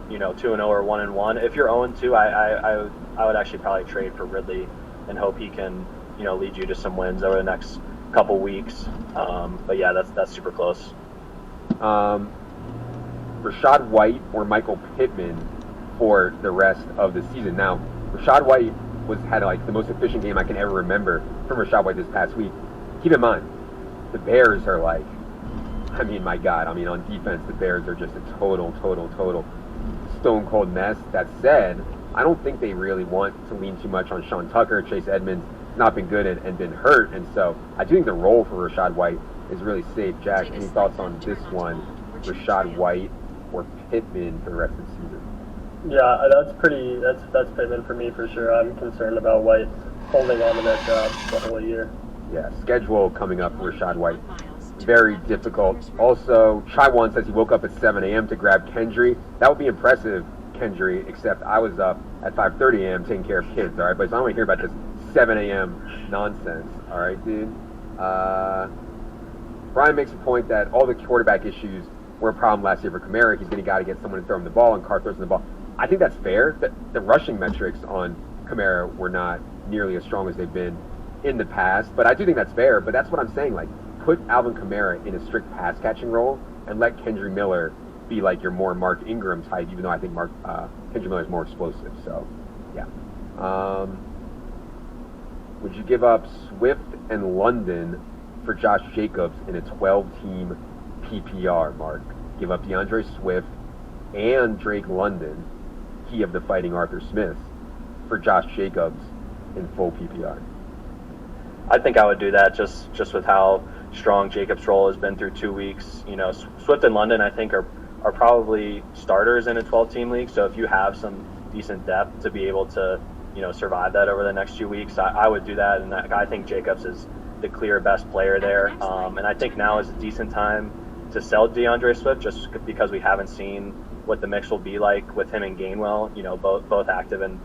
2-0 or 1-1. If you're 0-2, I would actually probably trade for Ridley and hope he can lead you to some wins over the next couple weeks. But yeah, that's super close. Rachaad White or Michael Pittman for the rest of the season. Now, Rachaad White had like the most efficient game I can ever remember from Rachaad White this past week. Keep in mind, the Bears are like, my God. On defense, the Bears are just a total stone cold mess. That said, I don't think they really want to lean too much on Sean Tucker. Chase Edmonds not been good and been hurt, and so I do think the role for Rachaad White is really safe. Jack, any thoughts on this one? Rachaad White or Pittman for the rest of the season? Yeah, that's Pittman for me for sure. I'm concerned about White holding on to that job the whole year. Yeah, schedule coming up for Rachaad White. Very difficult. Also, Chai-Wan says he woke up at 7 a.m. to grab Kendry. That would be impressive, Kendry, except I was up at 5:30 a.m. taking care of kids, all right? But I don't want to hear about this 7 a.m. nonsense, all right, dude? Brian makes a point that all the quarterback issues were a problem last year for Kamara. He's going to got to get someone to throw him the ball, and Carr throws him the ball. I think that's fair. The rushing metrics on Kamara were not nearly as strong as they've been in the past, but I do think that's fair. But that's what I'm saying. Like, put Alvin Kamara in a strict pass-catching role and let Kendry Miller be like your more Mark Ingram type, even though I think Kendry Miller is more explosive. So, yeah. Would you give up Swift and London for Josh Jacobs in a 12-team PPR, Mark? Give up DeAndre Swift and Drake London, key of the Fighting Arthur Smith, for Josh Jacobs in full PPR. I think I would do that just with how strong Jacobs' role has been through 2 weeks. Swift and London, I think, are probably starters in a 12-team league. So if you have some decent depth to be able to, survive that over the next few weeks, I would do that. And I think Jacobs is the clear best player there. And I think now is a decent time to sell DeAndre Swift just because we haven't seen what the mix will be like with him and Gainwell, both active and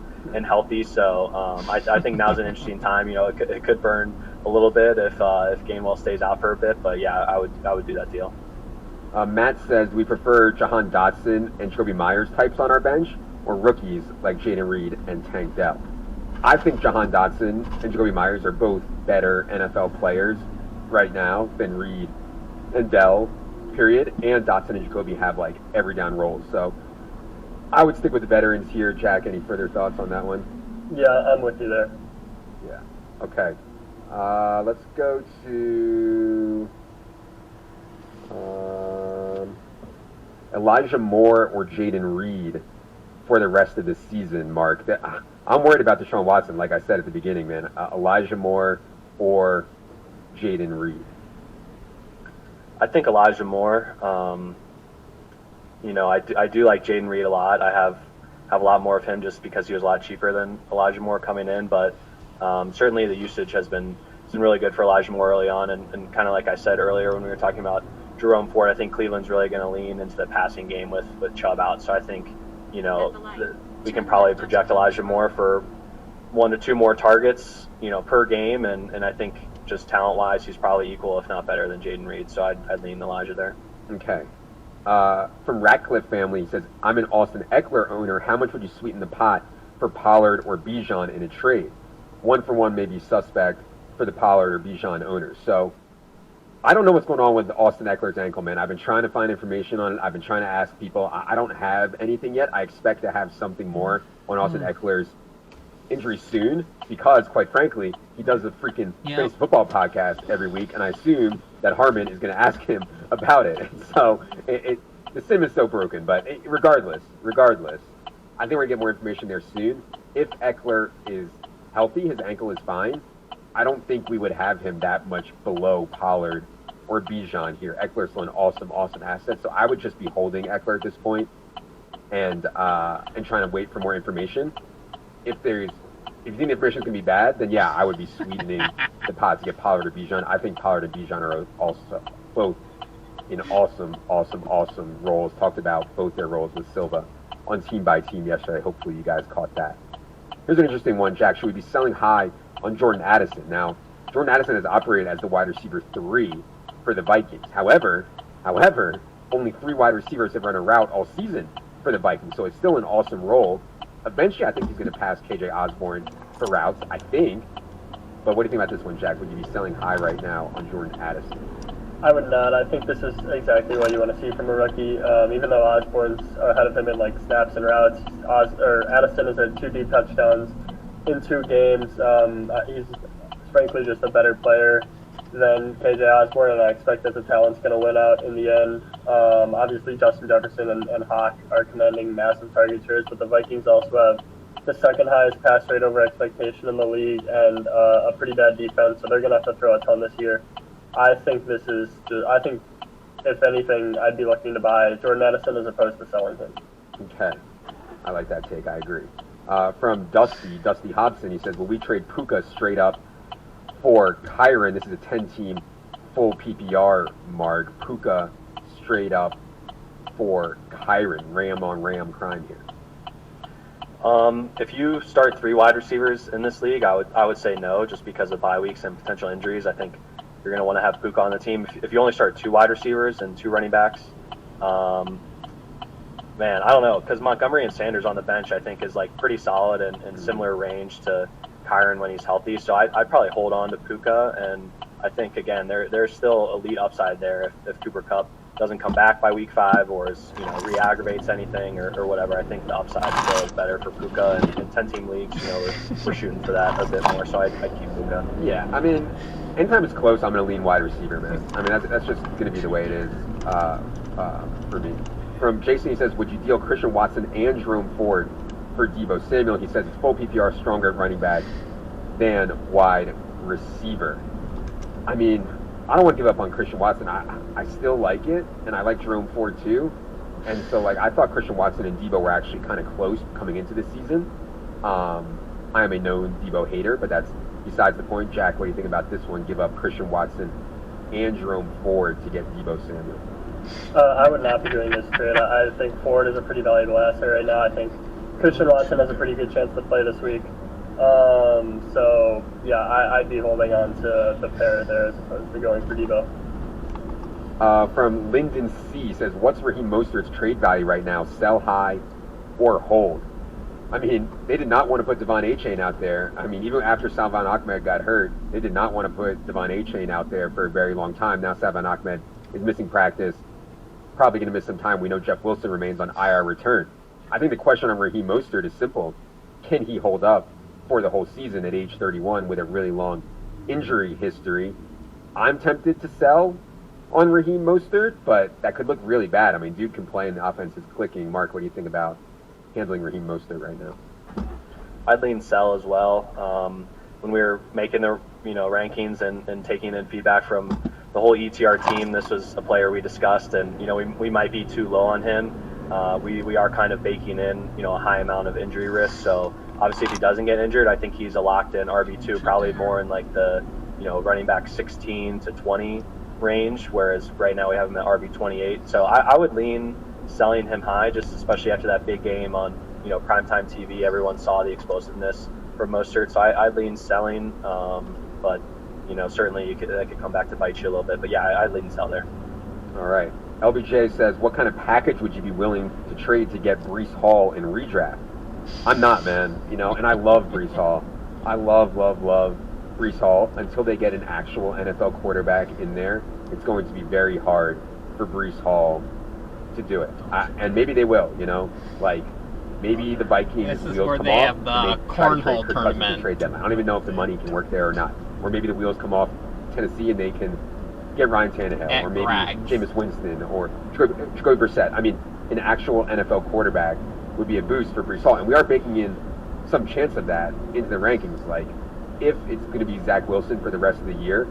healthy. So I think now's an interesting time. It could burn a little bit if Gainwell stays out for a bit, but yeah, I would do that deal. Matt says we prefer Jahan Dotson and Jacoby Myers types on our bench, or rookies like Jaden Reed and Tank Dell. I think Jahan Dotson and Jacoby Myers are both better NFL players right now than Reed and Dell, period. And Dotson and Jacoby have like every down roles. So I would stick with the veterans here. Jack, any further thoughts on that one? Yeah, I'm with you there. Yeah. Okay. Let's go to Elijah Moore or Jaden Reed for the rest of the season, Mark. I'm worried about Deshaun Watson, like I said at the beginning, man. Elijah Moore or Jaden Reed? I think Elijah Moore. I do like Jaden Reed a lot. I have a lot more of him just because he was a lot cheaper than Elijah Moore coming in, but certainly the usage has been really good for Elijah Moore early on, and kind of like I said earlier when we were talking about Jerome Ford, I think Cleveland's really going to lean into the passing game with Chubb out. So I think we can probably project Elijah Moore for 1 to 2 more targets per game, and I think just talent-wise he's probably equal if not better than Jaden Reed. So I'd lean Elijah there. Okay. From Ratcliffe family, he says, I'm an Austin Eckler owner. How much would you sweeten the pot for Pollard or Bijan in a trade? 1-for-1 may be suspect for the Pollard or Bijan owners. So I don't know what's going on with Austin Eckler's ankle, man. I've been trying to find information on it. I've been trying to ask people. I don't have anything yet. I expect to have something more on Austin Eckler's injury soon because, quite frankly, he does a freaking fantasy football podcast every week, and I assume that Harmon is going to ask him about it. So the sim is so broken, but regardless, I think we're going to get more information there soon. If Eckler is healthy, his ankle is fine, I don't think we would have him that much below Pollard or Bijan here. Eckler's still an awesome asset, so I would just be holding Eckler at this point and trying to wait for more information. If you think the information is going to be bad, then yeah, I would be sweetening the pot to get Pollard or Bijan. I think Pollard and Bijan are also both in awesome roles. Talked about both their roles with Silva on Team by Team yesterday. Hopefully you guys caught that. Here's an interesting one, Jack. Should we be selling high on Jordan Addison? Now, Jordan Addison has operated as the wide receiver 3 for the Vikings. However, only 3 wide receivers have run a route all season for the Vikings. So it's still an awesome role. Eventually, I think he's going to pass KJ Osborne for routes, I think. But what do you think about this one, Jack? Would you be selling high right now on Jordan Addison? I would not. I think this is exactly what you want to see from a rookie. Even though Osborne's ahead of him in like snaps and routes, Addison has had 2 deep touchdowns in 2 games. He's frankly just a better player than KJ Osborne, and I expect that the talent's going to win out in the end. Obviously, Justin Jefferson and Hawk are commanding massive target shares, but the Vikings also have the second highest pass rate over expectation in the league and a pretty bad defense, so they're going to have to throw a ton this year. I think if anything, I'd be looking to buy Jordan Addison as opposed to selling him. Okay. I like that take. I agree. From Dusty Hobson, he says, will we trade Puka straight up for Kyron? This is a 10-team full PPR mark. Puka straight up for Kyron. Ram on Ram crime here. If you start 3 wide receivers in this league, I would say no, just because of bye weeks and potential injuries. I think you're going to want to have Puka on the team. If you only start 2 wide receivers and 2 running backs, man, I don't know, because Montgomery and Sanders on the bench, I think, is like pretty solid and similar range to Kyron when he's healthy. So I'd probably hold on to Puka, and I think, again, there's still elite upside there if Cooper Kupp doesn't come back by week 5 or re-aggravates anything or whatever. I think the upside still is better for Puka, and in 10-team leagues, we're shooting for that a bit more, so I'd keep Puka. Yeah, I mean, anytime it's close, I'm going to lean wide receiver, man. I mean, that's just going to be the way it is for me. From Jason, he says, would you deal Christian Watson and Jerome Ford for Deebo Samuel? He says, full PPR stronger at running back than wide receiver. I mean, I don't want to give up on Christian Watson. I still like it, and I like Jerome Ford too. And so, I thought Christian Watson and Deebo were actually kind of close coming into this season. I am a known Deebo hater, but that's besides the point. Jack, what do you think about this one? Give up Christian Watson and Jerome Ford to get Deebo Samuel. I would not be doing this trade. I think Ford is a pretty valuable asset right now. I think Christian Watson has a pretty good chance to play this week. So, yeah, I'd be holding on to the pair there as opposed to going for Deebo. From Lyndon C. says, what's Raheem Mostert's trade value right now? Sell high or hold? I mean, they did not want to put Devon Achane out there. I mean, even after Salvon Ahmed got hurt, they did not want to put Devon Achane out there for a very long time. Now Salvon Ahmed is missing practice, probably going to miss some time. We know Jeff Wilson remains on IR return. I think the question on Raheem Mostert is simple. Can he hold up for the whole season at age 31 with a really long injury history? I'm tempted to sell on Raheem Mostert, but that could look really bad. I mean, dude can play and the offense is clicking. Mark, what do you think about handling Raheem Mostert right now? I'd lean sell as well. When we were making the rankings and taking in feedback from the whole ETR team, this was a player we discussed, and we might be too low on him. We are kind of baking in a high amount of injury risk. So obviously, if he doesn't get injured, I think he's a locked-in RB2, probably more in like the running back 16 to 20 range. Whereas right now we have him at RB28. So I would lean selling him high, just especially after that big game on primetime TV. Everyone saw the explosiveness for Mostert, so I'd lean selling. But certainly that could come back to bite you a little bit. But yeah, I'd lean sell there. All right. LBJ says, what kind of package would you be willing to trade to get Breece Hall in redraft? I'm not, man. And I love Breece Hall. I love Breece Hall. Until they get an actual NFL quarterback in there, it's going to be very hard for Breece Hall to do it. And maybe they will, maybe the Vikings wheels come off. This is where they have the cornhole tournament. Trade them. I don't even know if the money can work there or not. Or maybe the wheels come off Tennessee and they can get Ryan Tannehill, or maybe Jameis Winston, or Jacoby Brissett. I mean, an actual NFL quarterback would be a boost for Breece Hall. And we are baking in some chance of that into the rankings. Like, if it's going to be Zach Wilson for the rest of the year,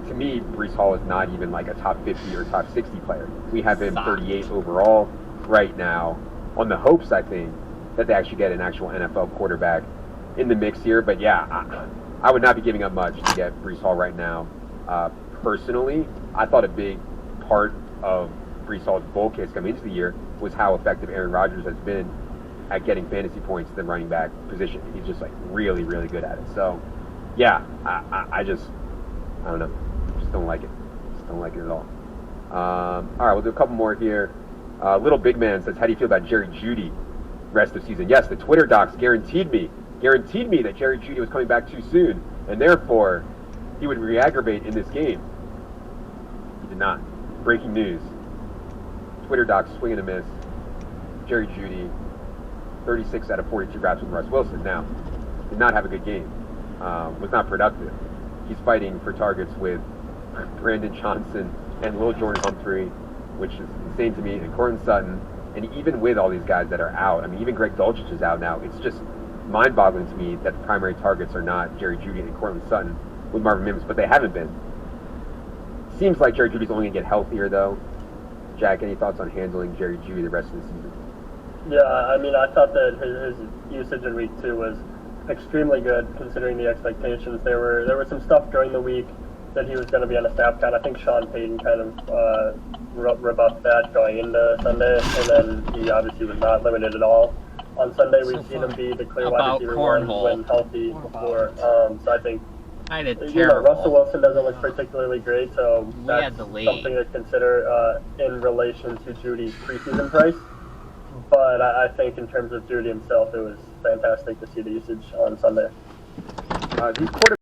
to me, Breece Hall is not even like a top 50 or top 60 player. We have him 38 overall right now, on the hopes, I think, that they actually get an actual NFL quarterback in the mix here. But yeah, I would not be giving up much to get Breece Hall right now. Personally, I thought a big part of Breece Hall's bull case coming into the year was how effective Aaron Rodgers has been at getting fantasy points to the running back position. He's just really, really good at it. So, yeah, I don't know. Just don't like it. Just don't like it at all. All right, we'll do a couple more here. Little Big Man says, how do you feel about Jerry Jeudy rest of season? Yes, the Twitter docs guaranteed me that Jerry Jeudy was coming back too soon, and therefore he would re-aggravate in this game. He did not. Breaking news. Twitter docs swing and a miss. Jerry Jeudy, 36 out of 42 reps with Russ Wilson. Now, did not have a good game. Was not productive. He's fighting for targets with Brandon Johnson and Lil Jordan Humphrey, which is insane to me, and Courtland Sutton. And even with all these guys that are out, I mean, even Greg Dulcich is out now. It's just mind-boggling to me that the primary targets are not Jerry Jeudy and Courtland Sutton with Marvin Mims, but they haven't been. Seems like Jerry Judy's only going to get healthier, though. Jack, any thoughts on handling Jerry Jeudy the rest of the season? Yeah, I mean, I thought that his usage in week 2 was extremely good considering the expectations. There were some stuff during the week that he was going to be on a snap count. I think Sean Payton kind of rebuffed that going into Sunday, and then he obviously was not limited at all. On Sunday, we've seen him be the clear wide receiver one when healthy before. So I think Russell Wilson doesn't look particularly great, so that's something to consider in relation to Judy's preseason price. But I think in terms of Jeudy himself, it was fantastic to see the usage on Sunday. These quarterbacks